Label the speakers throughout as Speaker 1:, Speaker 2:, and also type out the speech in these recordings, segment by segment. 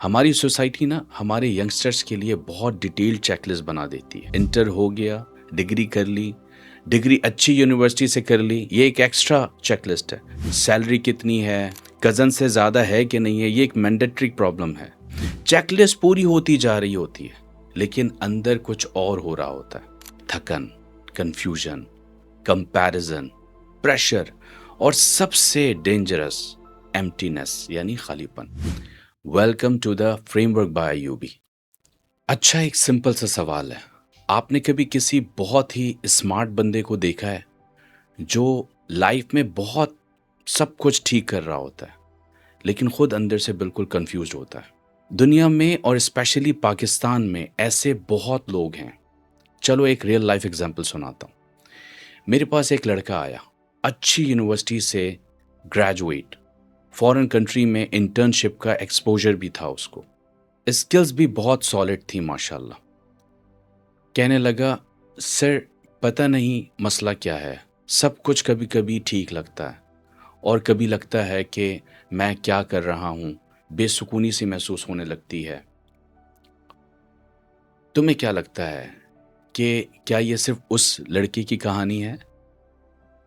Speaker 1: हमारी सोसाइटी ना हमारे यंगस्टर्स के लिए बहुत डिटेल्ड चेकलिस्ट बना देती है। इंटर हो गया, डिग्री कर ली, डिग्री अच्छी यूनिवर्सिटी से कर ली, ये एक एक्स्ट्रा चेकलिस्ट है। सैलरी कितनी है, कज़न से ज़्यादा है कि नहीं है, ये एक मैंडेटरी प्रॉब्लम है। चेकलिस्ट पूरी होती जा रही होती है, लेकिन अंदर कुछ और हो रहा होता है। थकन, कंफ्यूजन, कंपैरिजन, प्रेशर और सबसे डेंजरस एम्प्टीनेस यानी खालीपन। Welcome to the framework by IUB. अच्छा, एक सिंपल सा सवाल है। आपने कभी किसी बहुत ही स्मार्ट बंदे को देखा है जो लाइफ में बहुत सब कुछ ठीक कर रहा होता है, लेकिन खुद अंदर से बिल्कुल कंफ्यूज होता है? दुनिया में और स्पेशली पाकिस्तान में ऐसे बहुत लोग हैं। चलो एक रियल लाइफ एग्जांपल सुनाता हूँ। मेरे पास एक लड़का आया, अच्छी यूनिवर्सिटी से ग्रेजुएट, फॉरेन कंट्री में इंटर्नशिप का एक्सपोजर भी था उसको, स्किल्स भी बहुत सॉलिड थी माशाल्लाह। कहने लगा, सर पता नहीं मसला क्या है, सब कुछ कभी कभी ठीक लगता है और कभी लगता है कि मैं क्या कर रहा हूँ, बेसुकूनी सी महसूस होने लगती है। तुम्हें क्या लगता है कि क्या ये सिर्फ उस लड़के की कहानी है?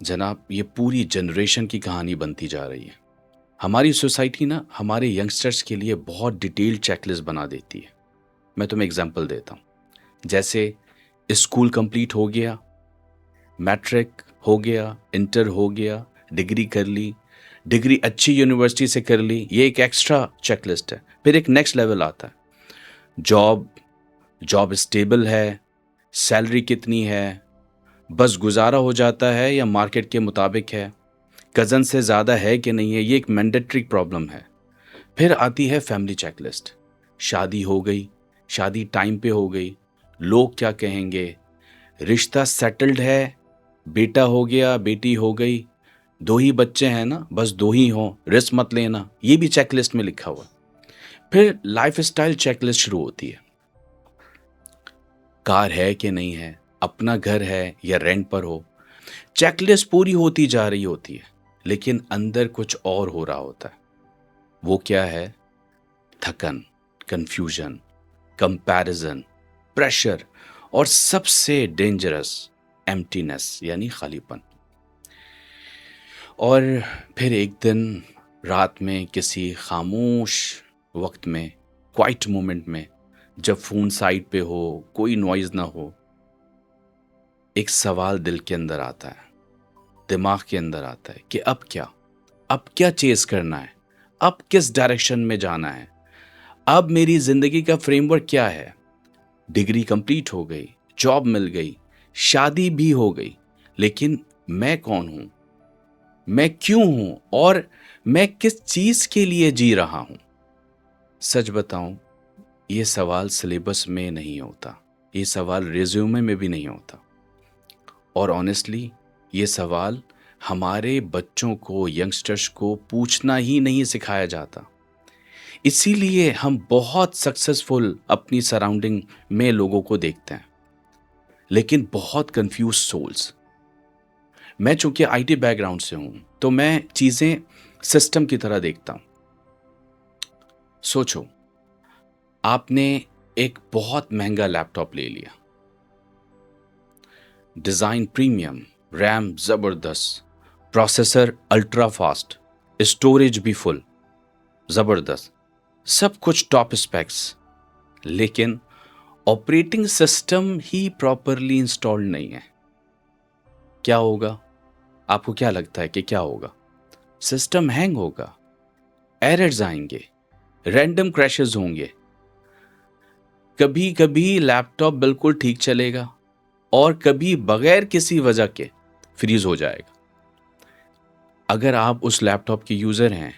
Speaker 1: जनाब, ये पूरी जनरेशन की कहानी बनती जा रही है। हमारी सोसाइटी ना हमारे यंगस्टर्स के लिए बहुत डिटेल्ड चेकलिस्ट बना देती है। मैं तुम्हें एग्जांपल देता हूँ। जैसे स्कूल कंप्लीट हो गया, मैट्रिक हो गया, इंटर हो गया, डिग्री कर ली, डिग्री अच्छी यूनिवर्सिटी से कर ली, ये एक एक्स्ट्रा चेकलिस्ट है। फिर एक नेक्स्ट लेवल आता है। जॉब स्टेबल है, सैलरी कितनी है, बस गुजारा हो जाता है या मार्केट के मुताबिक है, कज़न से ज़्यादा है कि नहीं है, ये एक मैंडेटरी प्रॉब्लम है। फिर आती है फैमिली चेकलिस्ट। शादी हो गई, शादी टाइम पे हो गई, लोग क्या कहेंगे, रिश्ता सेटल्ड है, बेटा हो गया, बेटी हो गई, 2 ही बच्चे हैं ना, बस 2 ही हों, रिस्क मत लेना, ये भी चेकलिस्ट में लिखा हुआ। फिर लाइफस्टाइल चेकलिस्ट शुरू होती है। कार है कि नहीं है, अपना घर है या रेंट पर हो, चेकलिस्ट पूरी होती जा रही होती है, लेकिन अंदर कुछ और हो रहा होता है। वो क्या है? थकन, कंफ्यूजन, कंपैरिजन, प्रेशर और सबसे डेंजरस एम्प्टीनेस यानी खालीपन। और फिर एक दिन रात में किसी खामोश वक्त में, क्वाइट मोमेंट में, जब फ़ोन साइड पे हो, कोई नॉइज़ ना हो, एक सवाल दिल के अंदर आता है, दिमाग के अंदर आता है कि अब क्या चेज़ करना है, अब किस डायरेक्शन में जाना है, अब मेरी ज़िंदगी का फ्रेमवर्क क्या है? डिग्री कंप्लीट हो गई, जॉब मिल गई, शादी भी हो गई, लेकिन मैं कौन हूँ, मैं क्यों हूँ और मैं किस चीज़ के लिए जी रहा हूँ? सच बताऊं, ये सवाल सिलेबस में नहीं होता, ये सवाल रिज्यूमे में भी नहीं होता, और ऑनेस्टली ये सवाल हमारे बच्चों को, यंगस्टर्स को पूछना ही नहीं सिखाया जाता। इसीलिए हम बहुत सक्सेसफुल अपनी सराउंडिंग में लोगों को देखते हैं, लेकिन बहुत कंफ्यूज सोल्स। मैं चूंकि आईटी बैकग्राउंड से हूं, तो मैं चीजें सिस्टम की तरह देखता हूं। सोचो, आपने एक बहुत महंगा लैपटॉप ले लिया, डिजाइन प्रीमियम, रैम जबरदस्त, प्रोसेसर अल्ट्रा फास्ट, स्टोरेज भी फुल, जबरदस्त, सब कुछ टॉप स्पेक्स, लेकिन ऑपरेटिंग सिस्टम ही प्रॉपरली इंस्टॉल्ड नहीं है। क्या होगा? आपको क्या लगता है कि क्या होगा? सिस्टम हैंग होगा, एरर्स आएंगे, रैंडम क्रैशेस होंगे, कभी कभी लैपटॉप बिल्कुल ठीक चलेगा और कभी बगैर किसी वजह के फ्रीज हो जाएगा। अगर आप उस लैपटॉप के यूजर हैं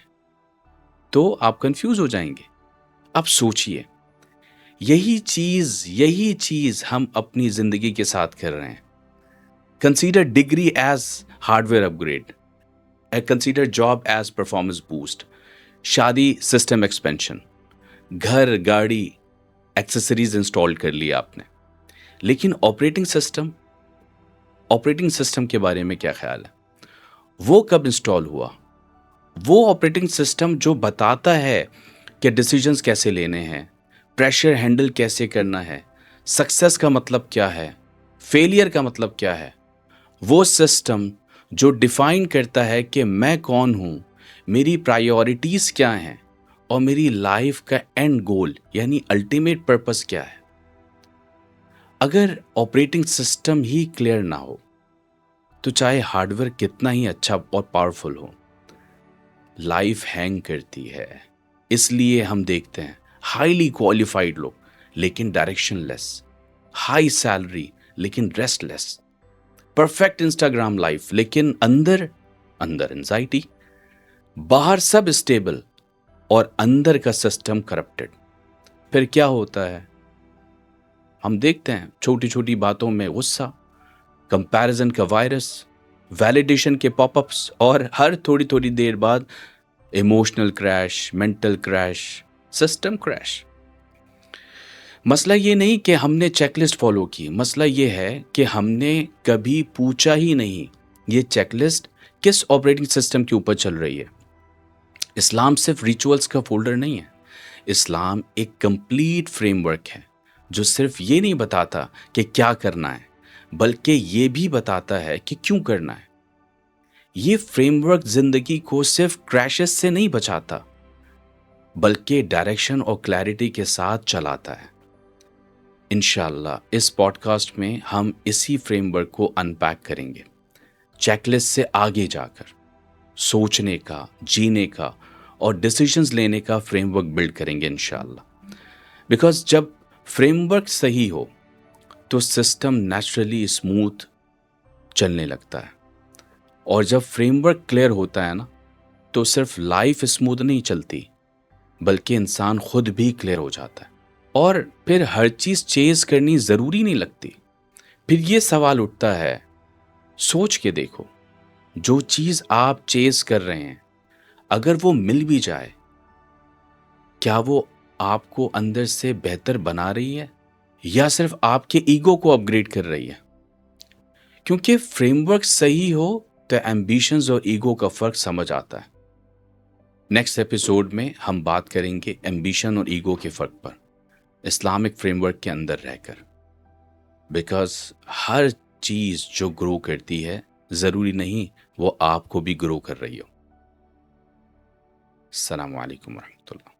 Speaker 1: तो आप कंफ्यूज हो जाएंगे। अब सोचिए, यही चीज हम अपनी जिंदगी के साथ कर रहे हैं। Consider degree as hardware upgrade, consider job as performance boost, शादी सिस्टम एक्सपेंशन, घर गाड़ी एक्सेसरीज इंस्टॉल कर लिया आपने, लेकिन ऑपरेटिंग सिस्टम के बारे में क्या ख्याल है? वो कब इंस्टॉल हुआ? वो ऑपरेटिंग सिस्टम जो बताता है कि डिसीजंस कैसे लेने हैं, प्रेशर हैंडल कैसे करना है, सक्सेस का मतलब क्या है, फेलियर का मतलब क्या है। वो सिस्टम जो डिफाइन करता है कि मैं कौन हूँ, मेरी प्रायोरिटीज़ क्या हैं और मेरी लाइफ का एंड गोल यानी अल्टीमेट पर्पस क्या है। अगर ऑपरेटिंग सिस्टम ही क्लियर ना हो तो चाहे हार्डवेयर कितना ही अच्छा और पावरफुल हो, लाइफ हैंग करती है। इसलिए हम देखते हैं हाईली क्वालिफाइड लोग लेकिन डायरेक्शनलेस, हाई सैलरी लेकिन रेस्टलेस, परफेक्ट इंस्टाग्राम लाइफ लेकिन अंदर अंदर एंजाइटी, बाहर सब स्टेबल और अंदर का सिस्टम करप्टेड। फिर क्या होता है? हम देखते हैं छोटी छोटी बातों में गुस्सा, कंपैरिजन का वायरस, वैलिडेशन के पॉपअप्स और हर थोड़ी थोड़ी देर बाद emotional crash, mental crash, system crash. मसला ये नहीं कि हमने चेकलिस्ट फॉलो की, मसला ये है कि हमने कभी पूछा ही नहीं ये चेकलिस्ट किस ऑपरेटिंग सिस्टम के ऊपर चल रही है। इस्लाम सिर्फ रिचुअल्स का फोल्डर नहीं है, इस्लाम एक कंप्लीट फ्रेमवर्क है जो सिर्फ ये नहीं बताता कि क्या करना है, बल्कि ये भी बताता है कि क्यों करना है। ये फ्रेमवर्क जिंदगी को सिर्फ क्रैशेस से नहीं बचाता, बल्कि डायरेक्शन और क्लैरिटी के साथ चलाता है। इंशाल्लाह इस पॉडकास्ट में हम इसी फ्रेमवर्क को अनपैक करेंगे, चेकलिस्ट से आगे जाकर सोचने का, जीने का और डिसीजंस लेने का फ्रेमवर्क बिल्ड करेंगे इंशाल्लाह। बिकॉज जब फ्रेमवर्क सही हो तो सिस्टम नेचुरली स्मूथ चलने लगता है, और जब फ्रेमवर्क क्लियर होता है ना, तो सिर्फ लाइफ स्मूथ नहीं चलती बल्कि इंसान खुद भी क्लियर हो जाता है और फिर हर चीज़ चेज करनी ज़रूरी नहीं लगती। फिर ये सवाल उठता है, सोच के देखो, जो चीज़ आप चेज कर रहे हैं अगर वो मिल भी जाए, क्या वो आपको अंदर से बेहतर बना रही है या सिर्फ आपके ईगो को अपग्रेड कर रही है? क्योंकि फ्रेमवर्क सही हो तो एम्बिशंस और ईगो का फर्क समझ आता है। नेक्स्ट एपिसोड में हम बात करेंगे एम्बिशन और ईगो के फर्क पर इस्लामिक फ्रेमवर्क के अंदर रहकर। बिकॉज हर चीज जो ग्रो करती है जरूरी नहीं वो आपको भी ग्रो कर रही हो। अस्सलाम वालेकुम रहमतुल्लाह।